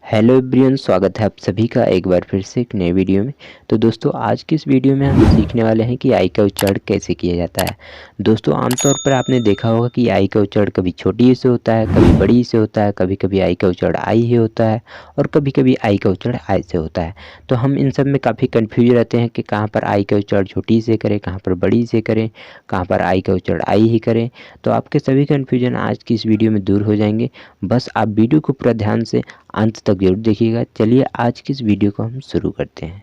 Hello everyone, स्वागत है आप सभी का एक बार फिर से एक नए वीडियो में। तो दोस्तों, आज की इस वीडियो में हम सीखने वाले हैं कि आई का उच्चारण कैसे किया जाता है। दोस्तों, आमतौर पर आपने देखा होगा कि आई का उच्चारण कभी छोटी ई से होता है, कभी बड़ी ई से होता है, कभी कभी आई का उच्चारण आई ही होता है और कभी कभी आई का उच्चारण आई से होता है। तो हम इन सब में काफ़ी कन्फ्यूज रहते हैं कि कहाँ पर आई का उच्चारण छोटी ई से करें, कहाँ पर बड़ी ई से करें, कहाँ पर आई का उच्चारण आई ही करें। तो आपके सभी कन्फ्यूजन आज की इस वीडियो में दूर हो जाएंगे। बस आप वीडियो को पूरा ध्यान से अंत तक जरूर देखिएगा। चलिए आज की इस वीडियो को हम शुरू करते हैं।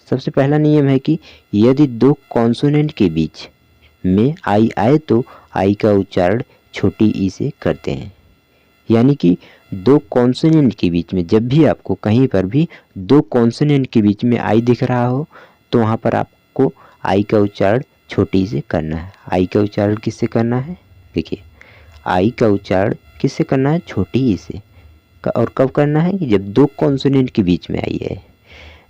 सबसे पहला नियम है कि यदि दो कॉन्सोनेंट के बीच में आई आए तो आई का उच्चारण छोटी ई से करते हैं। यानी कि दो कॉन्सोनेंट के बीच में जब भी आपको कहीं पर भी दो कॉन्सोनेंट के बीच में आई दिख रहा हो तो वहाँ पर आपको आई का उच्चारण छोटी ई से करना है। आई का उच्चारण किससे करना है? देखिए, आई का उच्चारण किससे करना है? छोटी ई से। और कब करना है? कि जब दो कॉन्सोनेंट के बीच में आई है।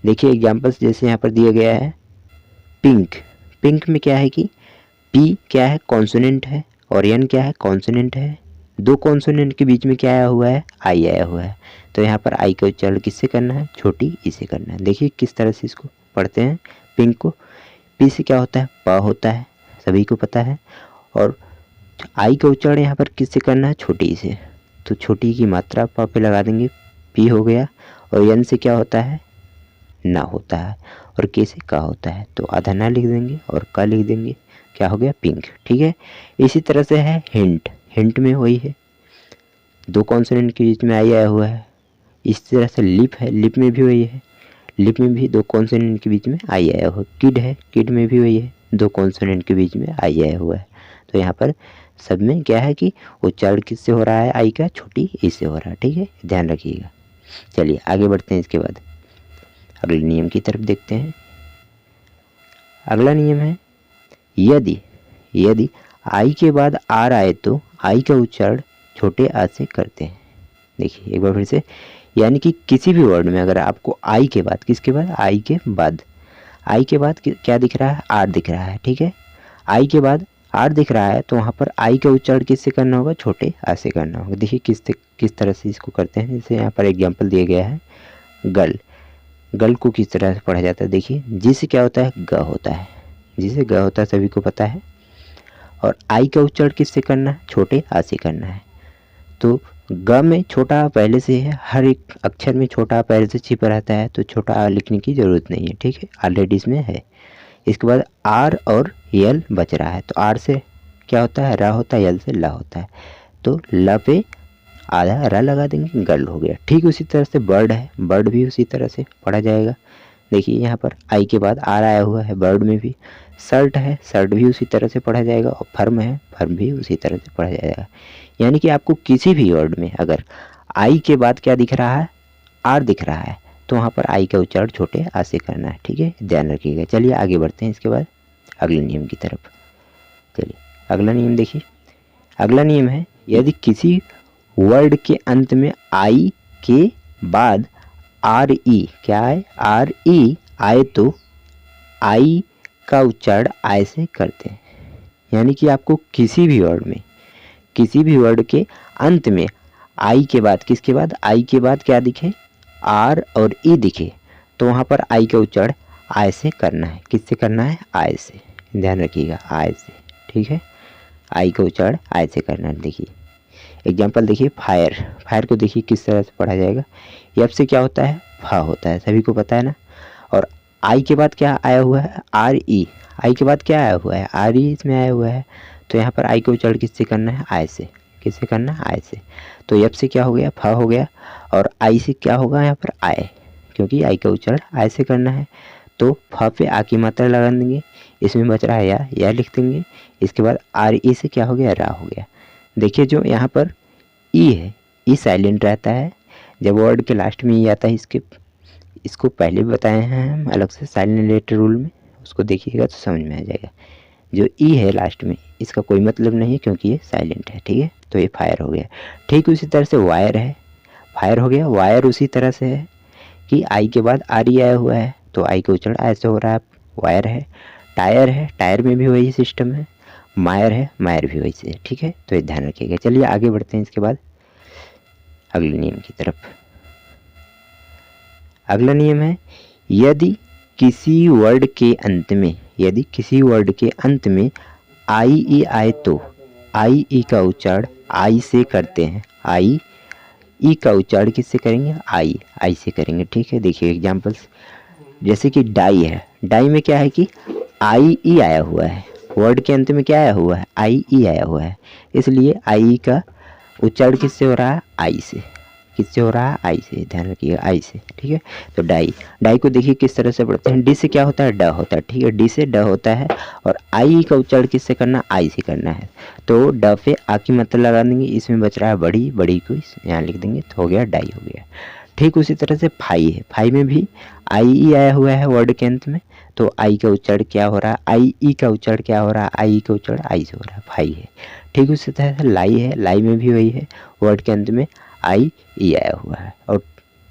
देखिए एग्जांपल्स जैसे यहाँ पर दिया गया है, पिंक। पिंक में क्या है कि पी क्या है? कॉन्सोनेंट है और एन क्या है? कॉन्सोनेंट है। दो कॉन्सोनेंट के बीच में क्या आया हुआ है? आई आया हुआ है। तो यहाँ पर आई का उच्चारण किससे करना है? छोटी ई से करना है। देखिए किस तरह से इसको पढ़ते हैं। पिंक को पी से क्या होता है? प होता है, सभी को पता है। और आई का उच्चारण यहाँ पर किससे करना है? छोटी ई से। तो छोटी की मात्रा प पे लगा देंगे, पी हो गया। और एन से क्या होता है? ना होता है। और के से का होता है, तो आधा ना लिख देंगे और का लिख देंगे। क्या हो गया? पिंक। ठीक है। इसी तरह से है हिंट। हिंट में वही है, दो कॉन्सोनेंट के बीच में आई आया हुआ है। इस तरह से लिप है, लिप में भी वही है। लिप में भी दो कॉन्सोनेंट के बीच में आई आया हुआ। किड है, किड में भी वही है, दो कॉन्सोनेंट के बीच में आई आया हुआ है। तो यहाँ पर सब में क्या है कि उच्चारण किससे हो रहा है? आई का छोटी ई से हो रहा है। ठीक है, ध्यान रखिएगा। चलिए आगे बढ़ते हैं। इसके बाद अगले नियम की तरफ देखते हैं। अगला नियम है, यदि यदि आई के बाद आर आए तो आई का उच्चारण छोटे आ से करते हैं। देखिए एक बार फिर से, यानी कि किसी भी वर्ड में अगर आपको आई के बाद, किसके बाद? आई के बाद, आई के बाद क्या दिख रहा है? आर दिख रहा है। ठीक है, आई के बाद आर दिख रहा है तो वहाँ पर आई का उच्चारण किससे करना होगा? छोटे आ से करना होगा। देखिए किस तरह से इसको करते हैं। जैसे यहाँ पर एग्जांपल दिया गया है, गल। गल को किस तरह से पढ़ा जाता है? देखिए, जिसे क्या होता है? ग होता है। जिसे ग होता है सभी को पता है। और आई का उच्चारण किससे करना है? छोटे आ से करना है। तो ग में छोटा आ पहले से है, हर एक अक्षर में छोटा आ पहले से छिपा रहता है, तो छोटा आ लिखने की ज़रूरत नहीं है। ठीक है, ऑलरेडी इसमें है। इसके बाद आर और यल बच रहा है, तो आर से क्या होता है? रा होता है, यल से ला होता है। तो ल पे आधा रा लगा देंगे, गर्ल हो गया। ठीक उसी तरह से बर्ड है, बर्ड भी उसी तरह से पढ़ा जाएगा। देखिए यहाँ पर आई के बाद आर आया हुआ है, बर्ड में भी। शर्ट है, शर्ट भी उसी तरह से पढ़ा जाएगा। और फर्म है, फर्म भी उसी तरह से पढ़ा जाएगा। यानी कि आपको किसी भी वर्ड में अगर आई के बाद क्या दिख रहा है? आर दिख रहा है, तो वहाँ पर आई का उच्चारण छोटे आ से करना है। ठीक है, ध्यान रखिएगा। चलिए आगे बढ़ते हैं इसके बाद अगले नियम की तरफ। चलिए अगला नियम देखिए। अगला नियम है, यदि किसी वर्ड के अंत में आई के बाद आर ई क्या है? आर ई आए तो आई का उच्चारण आय से करते हैं। यानी कि आपको किसी भी वर्ड में, किसी भी वर्ड के अंत में आई के बाद, किसके बाद? आई के बाद क्या दिखे? आर और ई दिखे, तो वहाँ पर आई का उच्चारण आय से करना है। किससे करना है? आय से। ध्यान रखिएगा, आय से। ठीक है, आई का उच्चारण आय से करना है। देखिए एग्जाम्पल देखिए, फायर। फायर को देखिए किस तरह से पढ़ा जाएगा। एफ से क्या होता है? फा होता है, सभी को पता है ना। और आई के बाद क्या आया हुआ है? R E. आई के बाद क्या आया हुआ है? आर ई इसमें आया हुआ है। तो यहाँ पर आई का उच्चारण किससे करना है? आय से। किससे करना है? आय से। तो एफ से क्या हो गया? फा हो गया। और आई से क्या होगा यहाँ पर? आय, क्योंकि आई का उच्चारण आय से करना है। तो फा पे आ की मात्रा लगा देंगे, इसमें बच रहा है या लिख देंगे। इसके बाद आर ई से क्या हो गया? रा हो गया। देखिए जो यहाँ पर ई है, ई साइलेंट रहता है। जब वर्ड के लास्ट में ई आता है, इसको पहले भी बताए हैं हम अलग से साइलेंट लेटर रूल में, उसको देखिएगा तो समझ में आ जाएगा। जो ई है लास्ट में, इसका कोई मतलब नहीं है क्योंकि ये साइलेंट है। ठीक है, तो ये फायर हो गया। ठीक उसी तरह से वायर है, फायर हो गया। वायर उसी तरह से है कि आई के बाद आर ई आया हुआ है, तो आई का उच्चारण ऐसे हो रहा है, वायर है। टायर है, टायर में भी वही सिस्टम है। मायर है, मायर भी वैसे है। ठीक है, तो ये ध्यान रखिएगा। चलिए आगे बढ़ते हैं इसके बाद अगले नियम की तरफ। अगला नियम है, यदि किसी वर्ड के अंत में, यदि किसी वर्ड के अंत में आई ई आए तो आई ई का उच्चारण आई से करते हैं। आई ई का उच्चारण किससे करेंगे? आई से करेंगे। ठीक है, देखिए एग्जाम्पल्स, जैसे कि डाई है, डाई में क्या है कि आई ई आया हुआ है, वर्ड के अंत में क्या आया हुआ है? आई ई आया हुआ है, इसलिए आई का उच्चारण किससे हो रहा है? आई से। किससे हो रहा है? आई से, ध्यान रखिएगा, आई से। ठीक है, तो डाई, डाई को देखिए किस तरह से पढ़ते हैं, डी से क्या होता है? ड होता है। ठीक है, डी से ड होता है, और आई का उच्चारण किससे करना? आई से करना है। तो ड पे आ की मात्रा लगा देंगे, इसमें बच रहा है बड़ी, बड़ी को यहाँ लिख देंगे तो हो गया डाई हो गया। ठीक उसी तरह से फाई है, फाई में भी आई ई आया हुआ है वर्ड के अंत में, तो आई का उच्चारण क्या हो रहा है? आई ई का उच्चारण क्या हो रहा है? आई का उच्चारण आई से हो रहा है, फाई है। ठीक उसी तरह से लाई है, लाई में भी वही है, वर्ड के अंत में आई ई आया हुआ है। और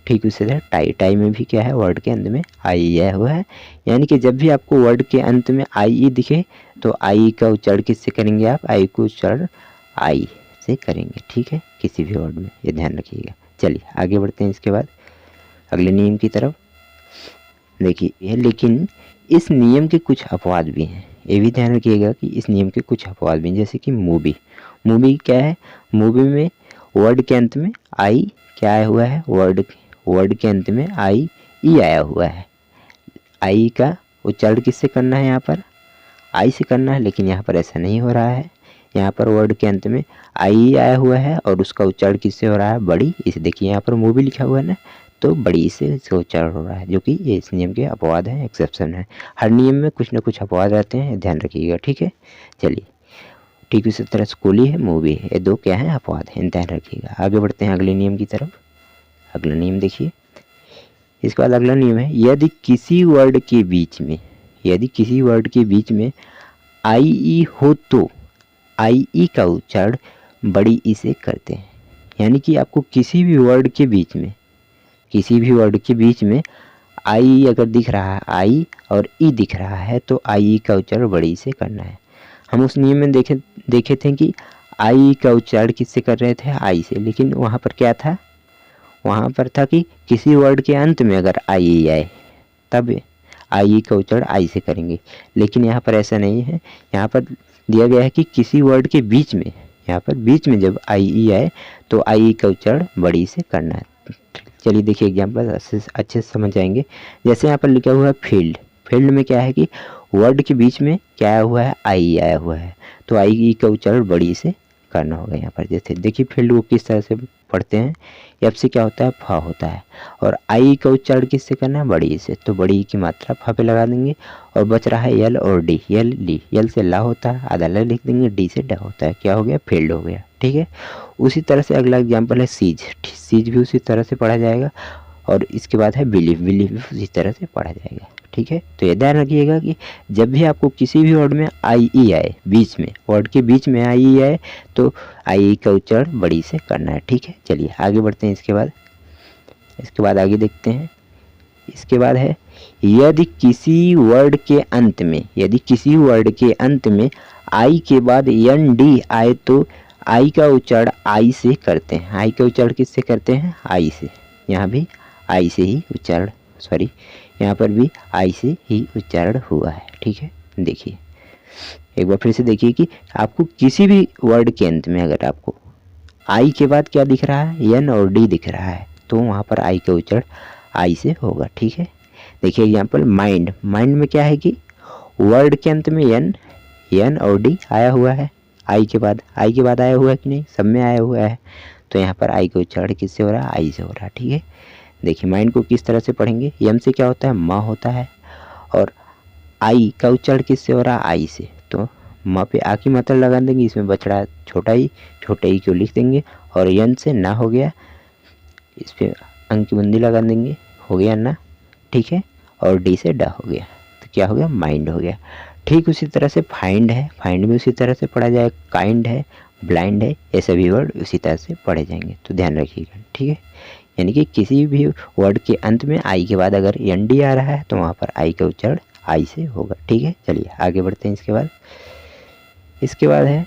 ठीक उसी तरह टाई, टाई में भी क्या है? वर्ड के अंत में आई ई आया हुआ है। यानी कि जब भी आपको वर्ड के अंत में आई ई दिखे तो आई का उच्चारण किससे करेंगे आप? आई को उच्चारण आई से करेंगे। ठीक है, किसी भी वर्ड में, ये ध्यान रखिएगा। चलिए आगे बढ़ते हैं इसके बाद अगले नियम की तरफ। देखिए, लेकिन इस नियम के कुछ अपवाद भी हैं, ये भी ध्यान रखिएगा कि इस नियम के कुछ अपवाद भी हैं। जैसे कि मूवी, मूवी क्या है? मूवी में वर्ड के अंत में आई क्या आया हुआ है? वर्ड के अंत में आई ई आया हुआ है। आई का उच्चारण किससे करना है? यहाँ पर आई से करना है, लेकिन यहाँ पर ऐसा नहीं हो रहा है। यहाँ पर वर्ड के अंत में आई आया हुआ है और उसका उच्चारण किससे हो रहा है? बड़ी। इसे देखिए यहाँ पर मूवी लिखा हुआ है ना, तो बड़ी से इसका उच्चारण हो रहा है, जो कि ये इस नियम के अपवाद है, एक्सेप्शन है। हर नियम में कुछ ना कुछ अपवाद रहते हैं, ध्यान रखिएगा। ठीक है, चलिए, ठीक इसी तरह स्कूली है, मूवी है, ये दो क्या है? अपवाद हैं, ध्यान रखिएगा। आगे बढ़ते हैं अगले नियम की तरफ। अगला नियम देखिए, इसके बाद अगला नियम है, यदि किसी वर्ड के बीच में, यदि किसी वर्ड के बीच में आई ई हो तो आई ई का उच्चारण बड़ी ई से करते हैं। यानी कि आपको किसी भी वर्ड के बीच में, किसी भी वर्ड के बीच में आई अगर दिख रहा है, आई और ई दिख रहा है, तो आई ई का उच्चारण बड़ी से करना है। हम उस नियम में देखे थे कि आई का उच्चारण किससे कर रहे थे? आई से, लेकिन वहाँ पर क्या था? वहाँ पर था कि किसी वर्ड के अंत में अगर आई ई आए तब आई ई का उच्चारण आई से करेंगे, लेकिन यहाँ पर ऐसा नहीं है। यहाँ पर दिया गया है कि किसी वर्ड के बीच में, यहाँ पर बीच में जब आई ई आए तो आई ई का उच्चारण बड़ी से करना है। चलिए देखिए एग्जाम्पल अच्छे से समझ आएंगे। जैसे यहाँ पर लिखा हुआ है फील्ड, फील्ड में क्या है कि वर्ड के बीच में क्या आया हुआ है? आई आया हुआ है, तो आई ई का उच्चारण बड़ी से करना होगा यहाँ पर। जैसे देखिए फील्ड को किस तरह से पढ़ते हैं, एफ से क्या होता है? फा होता है, और आई का उच्चारण किससे करना है? बड़ी से, तो बड़ी की मात्रा फा पे लगा देंगे, और बच रहा है यल और डी। यल ली, यल से ला होता है, आधा ला लिख देंगे, डी से ड होता है, क्या हो गया? फील्ड हो गया। ठीक है, उसी तरह से अगला एग्जाम्पल है सीज, सीज भी उसी तरह से पढ़ा जाएगा। और इसके बाद है बिलीव, बिलीव भी उसी तरह से पढ़ा जाएगा। ठीक है, तो ये ध्यान रखिएगा कि जब भी आपको किसी भी वर्ड में आई ई आए, बीच में, वर्ड के बीच में आई ई आए, तो आई ई का उच्चारण बड़ी से करना है। ठीक है, चलिए आगे बढ़ते हैं इसके बाद आगे देखते हैं। इसके बाद है, यदि किसी वर्ड के अंत में, यदि किसी वर्ड के अंत में आई के बाद एन डी आए तो आई का उच्चारण आई से करते हैं। आई का उच्चारण किससे करते हैं? आई से। यहाँ भी आई से ही उच्चारण, सॉरी, यहाँ पर भी आई से ही उच्चारण हुआ है। ठीक है, देखिए एक बार फिर से देखिए कि आपको किसी भी वर्ड के अंत में अगर आपको आई के बाद क्या दिख रहा है? एन और डी दिख रहा है, तो वहाँ पर आई का उच्चारण आई से होगा। ठीक है, देखिए एग्जाम्पल माइंड, माइंड में क्या है कि वर्ड के अंत में एन और डी आया हुआ है, आई के बाद आया हुआ है कि नहीं? सब में आया हुआ है, तो यहाँ पर आई का उच्चारण किससे हो रहा है? आई से हो रहा है। ठीक है, देखिए माइंड को किस तरह से पढ़ेंगे? यम से क्या होता है? माँ होता है, और आई का उच्चारण किससे हो रहा है? आई से, तो माँ पे आ की मात्रा लगा देंगे, इसमें बच रहा है छोटा ई, छोटे ई को लिख देंगे, और यन से ना हो गया, इस पर अंक की बंदी लगा देंगे, हो गया ना। ठीक है, और डी से डा हो गया, तो क्या हो गया? माइंड हो गया। ठीक उसी तरह से फाइंड है, फाइंड में उसी तरह से पढ़ा जाए, काइंड है, ब्लाइंड है, ये सभी वर्ड उसी तरह से पढ़े जाएंगे, तो ध्यान रखिएगा। ठीक है, यानी कि किसी भी वर्ड के अंत में आई के बाद अगर एन डी आ रहा है तो वहाँ पर आई का उच्चारण आई से होगा। ठीक है, चलिए आगे बढ़ते हैं। इसके बाद है,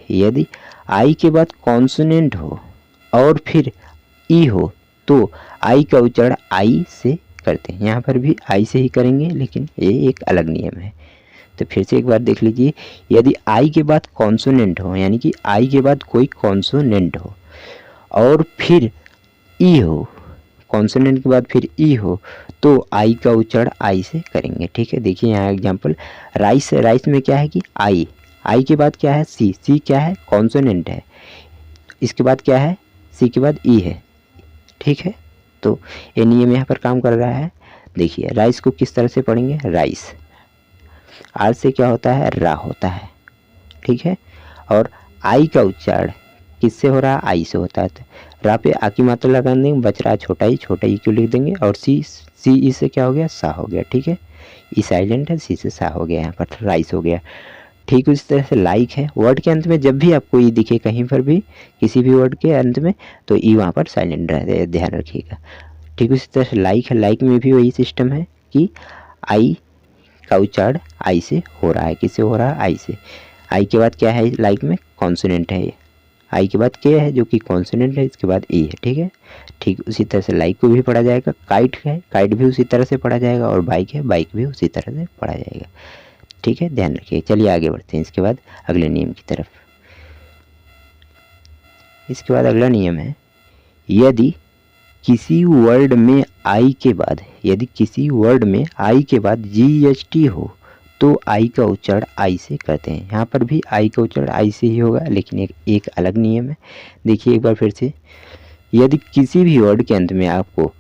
यदि आई के बाद कॉन्सोनेंट हो और फिर ई हो तो आई का उच्चारण आई से करते हैं। यहाँ पर भी आई से ही करेंगे, लेकिन ये एक अलग नियम है। तो फिर से एक बार देख लीजिए, यदि आई के बाद कॉन्सोनेंट हो, यानी कि आई के बाद कोई कॉन्सोनेंट हो और फिर ई हो, कॉन्सोनेंट के बाद फिर ई हो, तो आई का उच्चारण आई से करेंगे। ठीक है, देखिए यहाँ एग्जांपल, राइस। राइस में क्या है कि आई, आई के बाद क्या है सी, सी क्या है कॉन्सोनेंट है, इसके बाद क्या है सी के बाद ई है। ठीक है, तो ये नियम यहाँ पर काम कर रहा है। देखिए राइस को किस तरह से पढ़ेंगे, राइस, आर से क्या होता है रा होता है। ठीक है, और आई का उच्चारण किससे हो रहा है, आई से होता है। तो रा पे आ की मात्रा लगा देंगे, बच रहा छोटा ई क्यों लिख देंगे, और सी, सी ई से क्या हो गया सा हो गया। ठीक है, ई साइलेंट है, सी से सा हो गया, यहाँ पर राइस हो गया। ठीक उसी तरह से लाइक है, वर्ड के अंत में जब भी आपको ई दिखे कहीं पर भी, किसी भी वर्ड के अंत में, तो ई वहाँ पर साइलेंट रहता है, ध्यान रखिएगा। ठीक उसी तरह से लाइक है, लाइक में भी वही सिस्टम है कि आई का उच्चारण आई से हो रहा है। किससे हो रहा है, आई से। आई के बाद क्या है लाइक में कॉन्सोनेंट है, आई के बाद के है जो कि कॉन्सोनेंट है, इसके बाद ई है। ठीक है, ठीक उसी तरह से लाइक को भी पढ़ा जाएगा। काइट है, काइट भी उसी तरह से पढ़ा जाएगा, और बाइक है, बाइक भी उसी तरह से पढ़ा जाएगा। ठीक है, ध्यान रखिए। चलिए आगे बढ़ते हैं इसके बाद अगले नियम की तरफ। इसके बाद अगला नियम है, यदि किसी वर्ड में आई के बाद, यदि किसी वर्ड में आई के बाद GST हो तो आई का उच्चारण आई से करते हैं। यहाँ पर भी आई का उच्चारण आई से ही होगा, लेकिन एक अलग नियम है। देखिए एक बार फिर से, यदि किसी भी वर्ड के अंत में आपको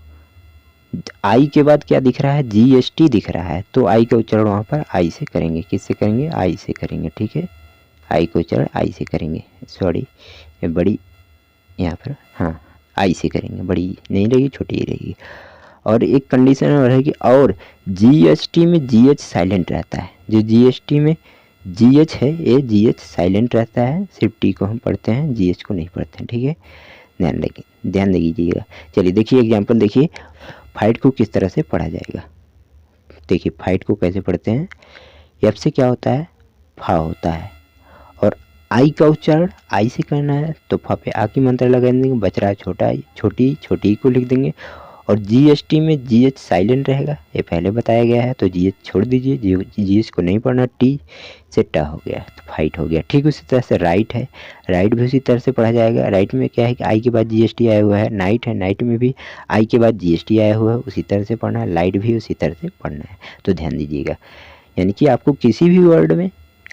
आई के बाद क्या दिख रहा है, GST दिख रहा है, तो आई का उच्चारण वहाँ पर आई से करेंगे। किससे करेंगे, आई से करेंगे। ठीक है, आई का उच्चारण आई से करेंगे, सॉरी ये बड़ी यहाँ पर, हाँ आई से करेंगे, बड़ी नहीं रहेगी, छोटी ही रहेगी। और एक कंडीशन और है कि और GST में GH साइलेंट रहता है। जो GST में GH है, ये GH साइलेंट रहता है, सिर्फ T को हम पढ़ते हैं, GH को नहीं पढ़ते हैं। ठीक है, ध्यान दीजिएगा। चलिए देखिए एग्जांपल, देखिए फाइट को किस तरह से पढ़ा जाएगा। देखिए फाइट को कैसे पढ़ते हैं, एफ से क्या होता है फा होता है, और आई का उच्चारण आई से करना है, तो फा पे आ की मात्रा लगा देंगे, बच रहा छोटा आई, छोटी को लिख देंगे। और GST में GH साइलेंट रहेगा, ये पहले बताया गया है, तो GH छोड़ दीजिए, GH को नहीं पढ़ना, T से टा हो गया, तो फाइट हो गया। ठीक उसी तरह से राइट है, राइट भी उसी तरह से पढ़ा जाएगा। राइट में क्या है कि आई के बाद GST आया हुआ है। नाइट है, नाइट में भी आई के बाद GST आया हुआ है, उसी तरह से पढ़ना है। लाइट भी उसी तरह से पढ़ना है, तो ध्यान दीजिएगा। यानी कि आपको किसी भी वर्ड में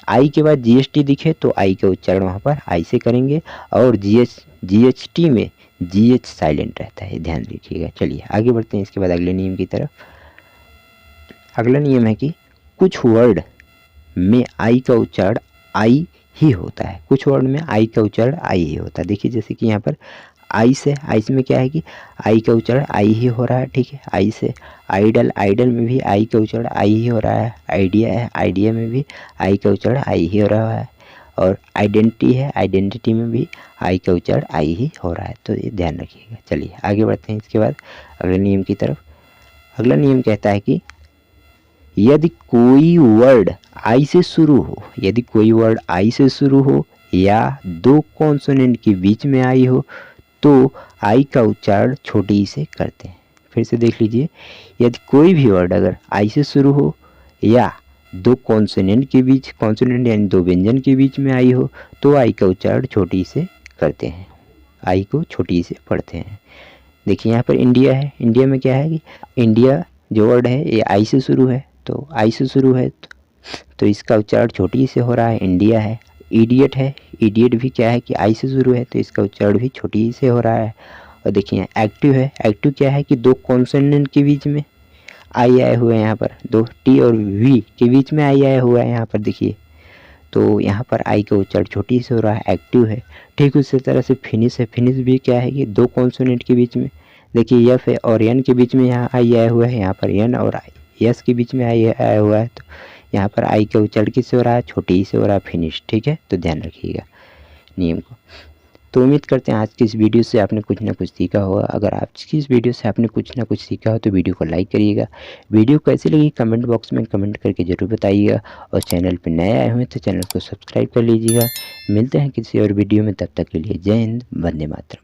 आई के बाद GST दिखे तो आई का उच्चारण वहाँ पर आई से करेंगे, और GHT में GH साइलेंट रहता है, ध्यान रखिएगा। चलिए आगे बढ़ते हैं इसके बाद अगले नियम की तरफ। अगला नियम है कि कुछ वर्ड में आई का उच्चारण आई ही होता है, कुछ वर्ड में आई का उच्चारण आई ही होता है। देखिए जैसे कि यहाँ पर आई से, आई में क्या है कि आई का उच्चारण आई ही हो रहा है। ठीक है, आई से आइडल, आइडल में भी आई का उच्चारण आई ही हो रहा है। आइडिया है, आइडिया में भी आई का उच्चारण आई ही हो रहा है। और आइडेंटिटी है, आइडेंटिटी में भी आई का उच्चारण आई ही हो रहा है, तो ये ध्यान रखिएगा। चलिए आगे बढ़ते हैं इसके बाद अगले नियम की तरफ। अगला नियम कहता है कि यदि कोई वर्ड आई से शुरू हो, यदि कोई वर्ड आई से शुरू हो या दो कॉन्सोनेंट के बीच में आई हो, तो आई का उच्चारण छोटी ई से करते हैं। फिर से देख लीजिए, यदि कोई भी वर्ड अगर आई से शुरू हो या दो कॉन्सोनेंट के बीच, कॉन्सोनेंट यानी दो व्यंजन के बीच में आई हो, तो आई का उच्चारण छोटी से करते हैं, आई को छोटी से पढ़ते हैं। देखिए यहाँ पर इंडिया है, इंडिया में क्या है कि इंडिया जो वर्ड है ये आई से शुरू है, तो आई से शुरू है तो इसका उच्चारण छोटी से हो रहा है, इंडिया है। इडियट है, इडियट भी क्या है कि आई से शुरू है, तो इसका उच्चारण भी छोटी से हो रहा है। और देखिए एक्टिव है, एक्टिव क्या है कि दो कॉन्सोनेंट के बीच में आई आए हुए हैं, यहाँ पर दो टी और वी के बीच में आई आया हुआ है यहाँ पर देखिए, तो यहाँ पर आई का उच्चारण छोटी से हो रहा है, एक्टिव है। ठीक उसी तरह से फिनिश है, फिनिश भी क्या है कि दो कॉन्सोनेंट के बीच में, देखिए एफ है और एन के बीच में यहाँ आई आया हुआ है, यहाँ पर एन और एस के बीच में आई आया हुआ है, तो यहाँ पर आई का उच्चारण किससे हो रहा है, छोटी से हो रहा है, फिनिश। ठीक है, तो ध्यान रखिएगा नियम को। तो उम्मीद करते हैं आज की इस वीडियो से आपने कुछ ना कुछ सीखा होगा। अगर आज की इस वीडियो से आपने कुछ ना कुछ सीखा हो तो वीडियो को लाइक करिएगा। वीडियो कैसी लगी कमेंट बॉक्स में कमेंट करके ज़रूर बताइएगा, और चैनल पर नए आए हुए तो चैनल को सब्सक्राइब कर लीजिएगा। मिलते हैं किसी और वीडियो में, तब तक के लिए जय हिंद, वंदे मातरम।